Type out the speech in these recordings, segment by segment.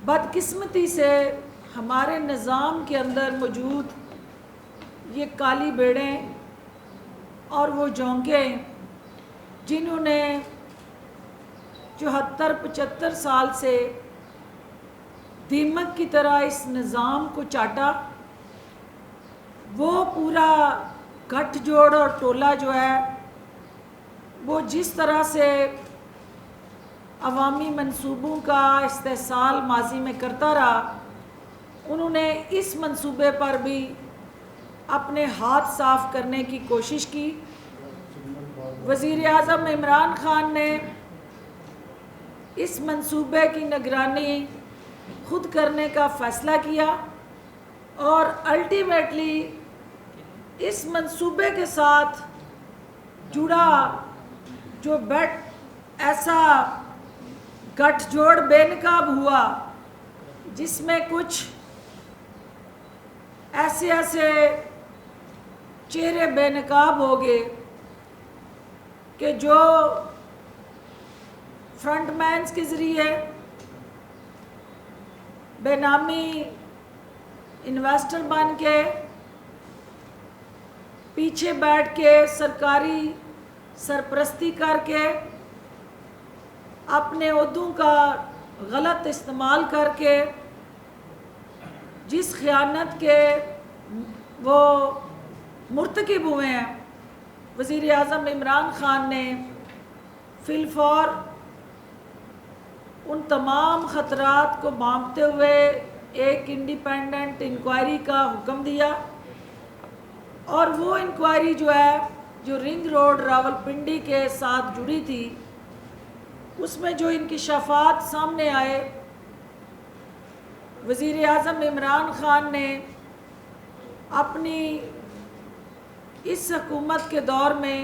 بدقسمتی سے ہمارے نظام کے اندر موجود یہ کالی بھیڑیں اور وہ جونکیں جنہوں نے 74-75 سال سے دیمک کی طرح اس نظام کو چاٹا، وہ پورا گٹھ جوڑ اور ٹولہ جو ہے وہ جس طرح سے عوامی منصوبوں کا استحصال ماضی میں کرتا رہا، انہوں نے اس منصوبے پر بھی اپنے ہاتھ صاف کرنے کی کوشش کی۔ وزیر اعظم عمران خان نے اس منصوبے کی نگرانی خود کرنے کا فیصلہ کیا اور الٹیمیٹلی اس منصوبے کے ساتھ جڑا جو ایسا گٹھ جوڑ بے نقاب ہوا جس میں کچھ ایسے چہرے بے نقاب ہو گئے کہ جو فرنٹ مینز کے ذریعے بے نامی انویسٹر بن کے پیچھے بیٹھ کے سرکاری سرپرستی کر کے اپنے عہدوں کا غلط استعمال کر کے جس خیانت کے وہ مرتکب ہوئے ہیں، وزیر اعظم عمران خان نے فی الفور ان تمام خطرات کو بھانپتے ہوئے ایک انڈیپینڈنٹ انکوائری کا حکم دیا، اور وہ انکوائری جو ہے جو رنگ روڈ راولپنڈی کے ساتھ جڑی تھی، اس میں جو انکشافات سامنے آئے، وزیر اعظم عمران خان نے اپنی اس حکومت کے دور میں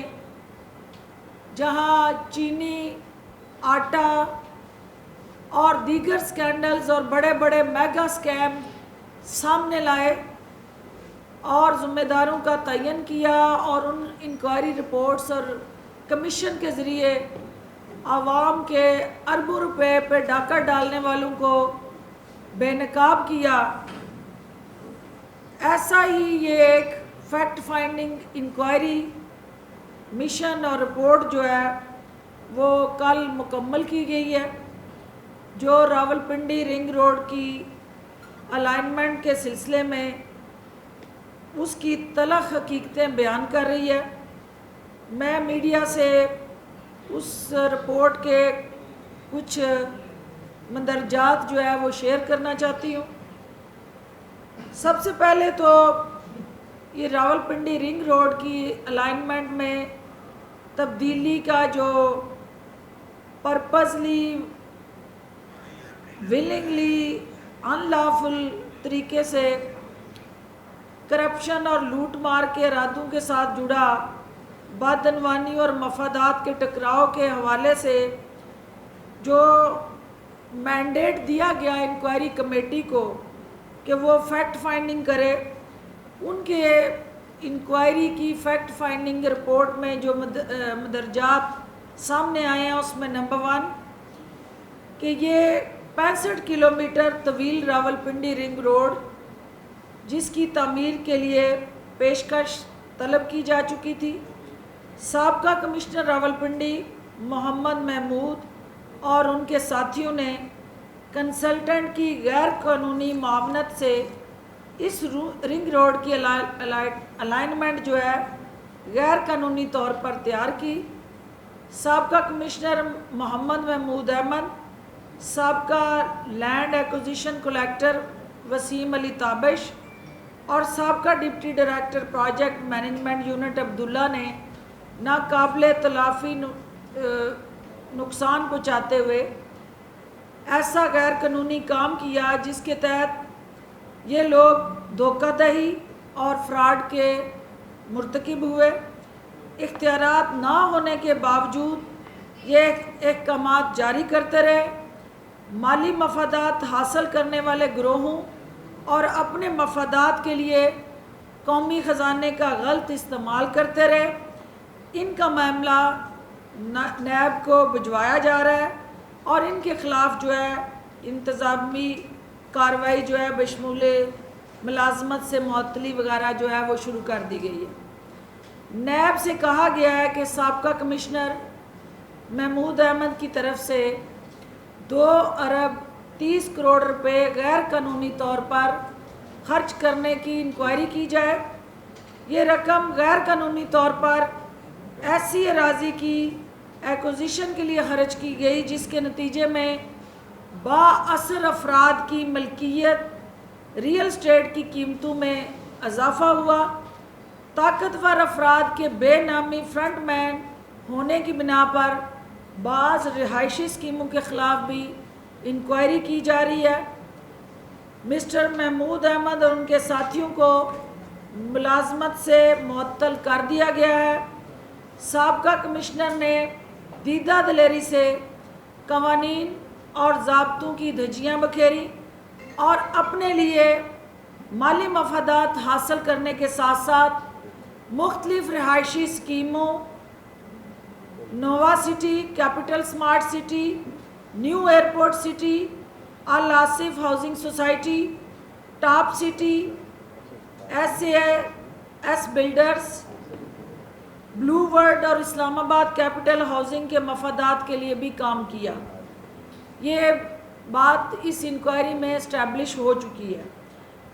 جہاں چینی، آٹا اور دیگر سکینڈلز اور بڑے بڑے میگا سکیم سامنے لائے اور ذمہ داروں کا تعین کیا، اور ان انکوائری رپورٹس اور کمیشن کے ذریعے عوام کے اربوں روپے پہ ڈاکہ ڈالنے والوں کو بے نقاب کیا، ایسا ہی یہ ایک فیکٹ فائنڈنگ انکوائری مشن اور رپورٹ جو ہے وہ کل مکمل کی گئی ہے، جو راولپنڈی رنگ روڈ کی الائنمنٹ کے سلسلے میں اس کی تلخ حقیقتیں بیان کر رہی ہے۔ میں میڈیا سے اس رپورٹ کے کچھ مندرجات جو ہے وہ شیئر کرنا چاہتی ہوں۔ سب سے پہلے تو یہ راولپنڈی رنگ روڈ کی الائنمنٹ میں تبدیلی کا جو پرپزلی ولنگلی ان لافل طریقے سے کرپشن اور لوٹ مار کے ارادوں کے ساتھ جڑا بدعنوانی اور مفادات کے ٹکراؤ کے حوالے سے جو مینڈیٹ دیا گیا انکوائری کمیٹی کو کہ وہ فیکٹ فائنڈنگ کرے، ان کے انکوائری کی فیکٹ فائنڈنگ رپورٹ میں جو مندرجات سامنے آئے ہیں، اس میں نمبر 1 کہ یہ 65 کلومیٹر طویل راولپنڈی رنگ روڈ جس کی تعمیر کے لیے پیشکش طلب کی جا چکی تھی، سابقہ کمشنر راولپنڈی محمد محمود اور ان کے ساتھیوں نے کنسلٹنٹ کی غیر قانونی معاونت سے اس رنگ روڈ کی الائنمنٹ جو ہے غیر قانونی طور پر تیار کی۔ سابقہ کمشنر محمد محمود احمد، سابقہ land acquisition collector Waseem Ali Tabish اور سابقہ deputy director project management unit Abdullah نے ناقابل تلافی نقصان پہنچاتے ہوئے ایسا غیر قانونی کام کیا جس کے تحت یہ لوگ دھوکہ دہی اور فراڈ کے مرتکب ہوئے۔ اختیارات نہ ہونے کے باوجود یہ احکامات جاری کرتے رہے، مالی مفادات حاصل کرنے والے گروہوں اور اپنے مفادات کے لیے قومی خزانے کا غلط استعمال کرتے رہے۔ ان کا معاملہ نیب کو بھجوایا جا رہا ہے اور ان کے خلاف جو ہے इंतज़ामी कार्रवाई जो है बशमूल मुलाजमत से मुअत्तली वगैरह जो है वो शुरू कर दी गई है। नैब से कहा गया है कि साबका कमिश्नर महमूद अहमद की तरफ से 2 अरब 30 करोड़ रुपए गैर कानूनी तौर पर खर्च करने की इंक्वायरी की जाए। ये रकम गैर कानूनी तौर पर ऐसी अराजी की एक्विजिशन के लिए खर्च की गई जिसके नतीजे में बाअसर अफराद की मलकियत रियल एस्टेट की कीमतों में इजाफा हुआ। ताकतवर अफराद के बेनामी फ्रंटमैन होने की बिना पर बाज़ रिहायशी स्कीमों के ख़िलाफ़ भी इंक्वायरी की जा रही है। मिस्टर महमूद अहमद और उनके साथियों को मुलाजमत से मुअत्तल कर दिया गया है। साबका कमिश्नर ने दीदा दिलेरी से कवानीन और ज़ाब्तों की धज्जियाँ बखेरी और अपने लिए माली मफादात हासिल करने के साथ साथ मुख्तलिफ रिहायशी स्कीमों Nova city, capital smart city, new airport city, Al Asif housing society, top city, SAS builders, blue world और इस्लामाबाद कैपिटल हाउसिंग के मफादात के लिए भी काम किया। ये बात इस इंक्वायरी में इस्टेब्लिश हो चुकी है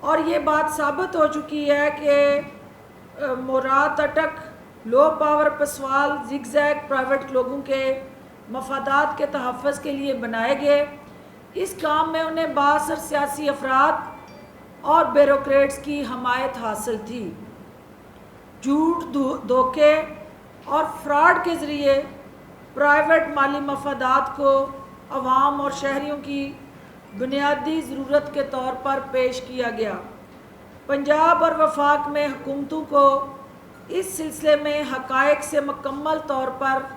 और ये बात साबित हो चुकी है कि मुराद अटक low power Paswal zigzag private लोगों के मफादात के तहफ़्फ़ुज़ के लिए बनाए गए। इस काम में उन्हें बासर सियासी अफराद और ब्यूरोक्रेट्स की हमायत हासिल थी। झूठ, धोखे और फ्रॉड के ज़रिए प्राइवेट माली मफादात को अवाम और शहरियों की बुनियादी ज़रूरत के तौर पर पेश किया गया। पंजाब और वफाक में हुकूमतों को इस सिलसिले में हक़ाइक़ से मुकम्मल तौर पर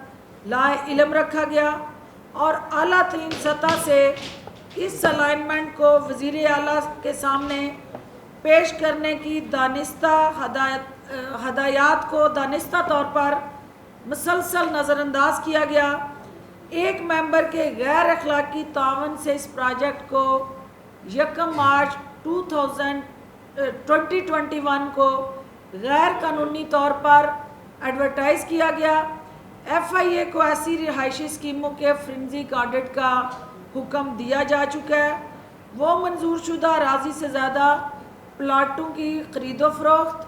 लाए इल्म रखा गया और आला तरीन सतह से इस अलाइनमेंट को वज़ीर आला के सामने पेश करने की दानिस्ता हदायत को दानिस्ता तौर पर मुसलसल नज़रअंदाज किया गया। एक मेंबर के गैर अखलाकी तावन से इस प्रोजेक्ट को 1 मार्च 2021 को गैर कानूनी तौर पर एडवर्टाइज़ किया गया। FIA को ऐसी रिहायशी स्कीमों के फ्रेंसिक ऑडिट का हुक्म दिया जा चुका है। वो मंजूर शुदा अराज़ी से ज़्यादा प्लाटों की खरीदो फरोख्त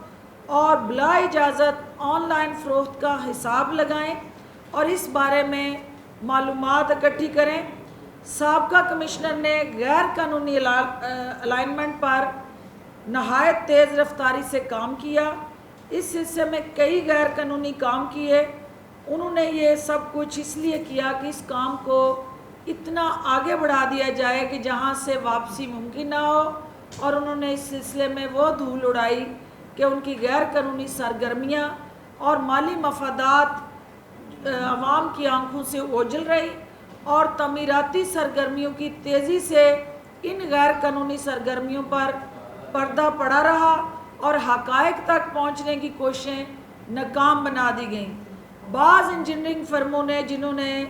और बिला इजाज़त ऑनलाइन फ़रोख्त का हिसाब लगाएं और इस बारे में मालूमात इकट्ठी करें। साबका कमिश्नर ने गैर कानूनी अलाइनमेंट पर नहायत तेज़ रफ्तारी से काम किया। इस सिलसिले में कई गैर कानूनी काम किए। उन्होंने ये सब कुछ इसलिए किया कि इस काम को इतना आगे बढ़ा दिया जाए कि जहां से वापसी मुमकिन ना हो, और उन्होंने इस सिलसिले में वो धूल उड़ाई कि उनकी गैर कानूनी सरगर्मियां और माली मफादात अवाम की आंखों से ओझल रही और तमीराती सरगर्मियों की तेज़ी से इन गैर कानूनी सरगर्मियों पर पर्दा पड़ा रहा और हक़ाइक़ तक पहुंचने की कोशिशें नाकाम बना दी गईं। बाज़ इंजीनियरिंग फर्मों ने जिन्होंने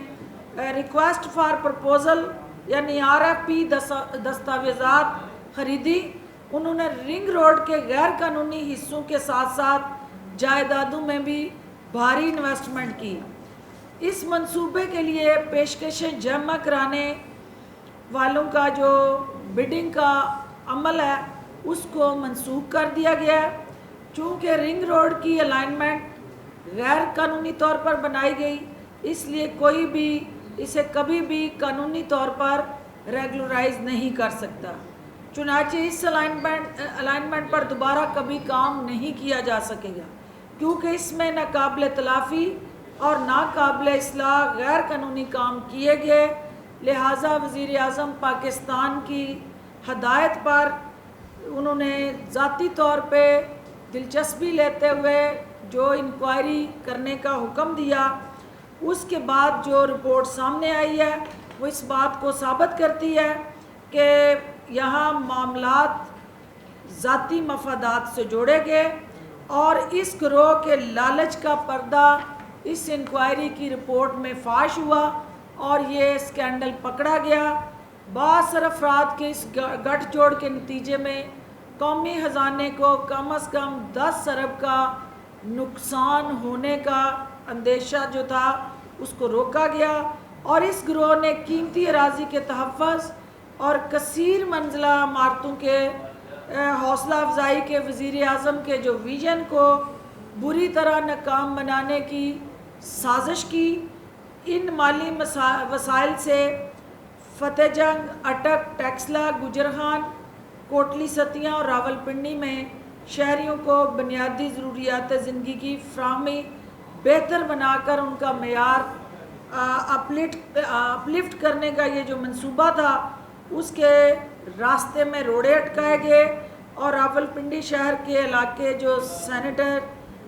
रिक्वेस्ट फॉर प्रपोज़ल यानी RFP दस्तावेज़ात ख़रीदी, उन्होंने रिंग रोड के गैर कानूनी हिस्सों के साथ साथ जायदादों में भी भारी इन्वेस्टमेंट की। इस मंसूबे के लिए पेशकशें जमा कराने वालों का जो बिडिंग का अमल है उसको मंसूख कर दिया गया है। चूँकि रिंग रोड की अलाइनमेंट गैर कानूनी तौर पर बनाई गई, इसलिए कोई भी इसे कभी भी कानूनी तौर पर रेगुलराइज नहीं कर सकता। चुनांचे इस अलाइनमेंट पर दोबारा कभी काम नहीं किया जा सकेगा क्योंकि इसमें नाकाबिल तलाफ़ी और नाकाबिल इस्लाह गैर कानूनी काम किए गए। लिहाजा वज़ीर आज़म पाकिस्तान की हदायत पर उन्होंने ज़ाती तौर पे दिलचस्पी लेते हुए जो इंक्वायरी करने का हुक्म दिया, उसके बाद जो रिपोर्ट सामने आई है वो इस बात को साबित करती है कि यहाँ मामलात ज़ाती मफादात से जोड़े गए और इस गिरोह के लालच का पर्दा इस इंक्वायरी की रिपोर्ट में फाश हुआ और ये स्कैंडल पकड़ा गया। बासर अफराद के इस गठजोड़ के नतीजे में कौमी ख़जाने को कम अज़ कम 10 अरब का नुकसान होने का अंदेशा जो था उसको रोका गया, और इस गिरोह ने कीमती अराज़ी के तहफ़्फ़ुज़ और कसीर मंजिला इमारतों के हौसला अफजाई के वज़ीर आज़म के जो विजन को बुरी तरह नाकाम बनाने की साजिश की। इन माली वसाइल से फ़तेह जंग, अटक, टैक्सला, गुजरखान, कोटली सतियाँ और रावलपिंडी में शहरियों को बुनियादी ज़रूरियात ज़िंदगी की फ़राहमी बेहतर बनाकर उनका मेयार अपलिफ्ट करने का ये जो मंसूबा था उसके रास्ते में रोड़े अटकाए गए, और रावलपिंडी शहर के इलाके जो सेनेटर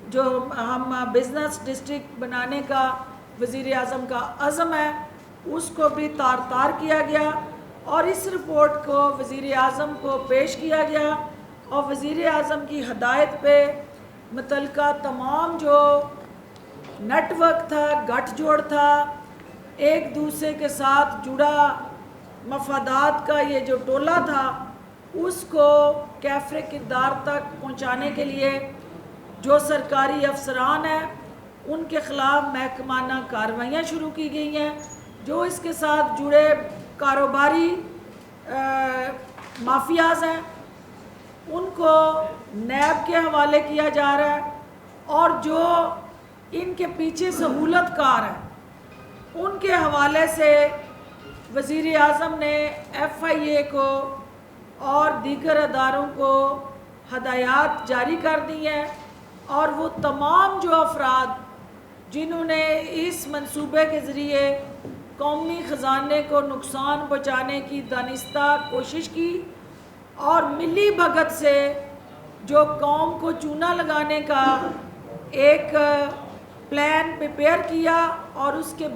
जो हम बिज़नेस डिस्ट्रिक्ट बनाने का वज़ीर आज़म का अज़म है उसको भी तार तार किया गया, और इस रिपोर्ट को वज़ीर आज़म को पेश किया गया, और वज़ीर आज़म की हदायत पे मुतल्लिका तमाम जो नेटवर्क था, गठजोड़ था, एक दूसरे के साथ जुड़ा मफादात का ये जो टोला था उसको कैफ़े किरदार तक पहुँचाने के लिए जो सरकारी अफसरान हैं उनके ख़िलाफ़ महकमाना कार्रवाइयाँ शुरू की गई हैं। जो इसके साथ जुड़े कारोबारी माफियाज़ हैं उनको नैब के हवाले किया जा रहा है, और जो इनके पीछे सहूलतकार हैं उनके हवाले से वज़ीर आज़म ने FIA को और दीगर अदारों को हदायत जारी कर दी हैं, और वो तमाम जो अफराद जिन्होंने इस मंसूबे के ज़रिए कौमी ख़जाने को नुकसान पहुँचाने की दानिस्ता कोशिश की और मिली भगत से जो कौम को चूना लगाने का एक प्लान प्रिपेयर किया और उसके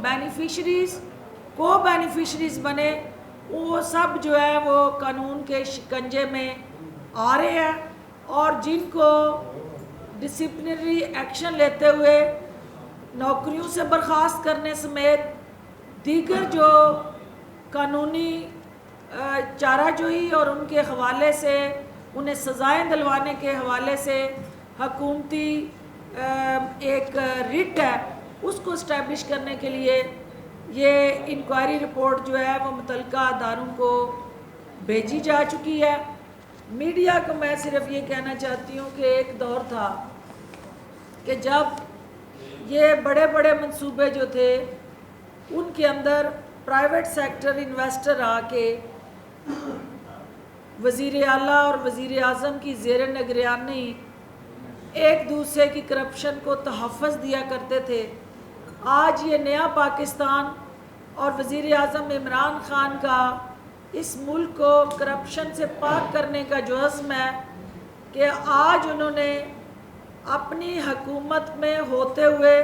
को बेनिफिशरीज़ बने, वो सब जो है वो कानून के शिकंजे में आ रहे हैं, और जिनको डिसिप्लिनरी एक्शन लेते हुए नौकरियों से बर्खास्त करने समेत दीगर जो कानूनी चाराजोई और उनके हवाले से उन्हें सज़ाएं दिलवाने के हवाले से हकूमती एक रिट है उसको इस्टेब्लिश करने के लिए ये इंक्वायरी रिपोर्ट जो है वो मुतल्लिका अदारों को भेजी जा चुकी है। मीडिया को मैं सिर्फ ये कहना चाहती हूँ कि एक दौर था कि जब ये बड़े बड़े मंसूबे जो थे उनके अंदर प्राइवेट सेक्टर इन्वेस्टर आके वज़ीर आला और वज़ीर आज़म की ज़ेर निगरानी एक दूसरे की करप्शन को तहफ़्फ़ुज़ दिया करते थे। आज ये नया पाकिस्तान और वज़ीर आज़म इमरान ख़ान का इस मुल्क को करप्शन से पाक करने का जो अज़्म है कि आज उन्होंने अपनी हुकूमत में होते हुए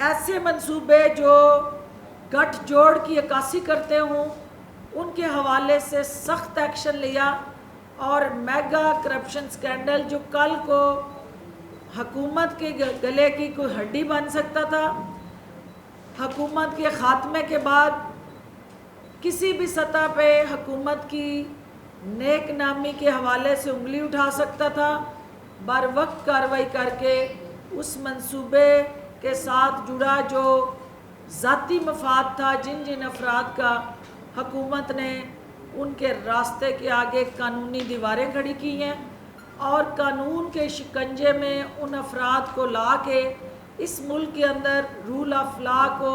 ऐसे मंसूबे जो गठजोड़ की अक्कासी करते हों उनके हवाले से सख्त एक्शन लिया, और मेगा करप्शन स्कैंडल जो कल को हुकूमत के गले की कोई हड्डी बन सकता था, हुकूमत के ख़ात्मे के बाद किसी भी सतह पे हुकूमत की नेक नामी के हवाले से उंगली उठा सकता था, बर वक्त कार्रवाई करके उस मंसूबे के साथ जुड़ा जो ज़ाती मफाद था जिन जिन अफराद का हुकूमत ने उनके रास्ते के आगे कानूनी दीवारें खड़ी की हैं, और कानून के शिकंजे में उन अफराद को ला के इस मुल्क के अंदर रूल ऑफ लॉ को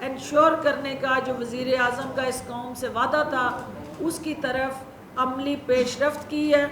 इंश्योर करने का जो वज़ीर आज़म का इस कौम से वादा था उसकी तरफ अमली पेशरफ्त की है।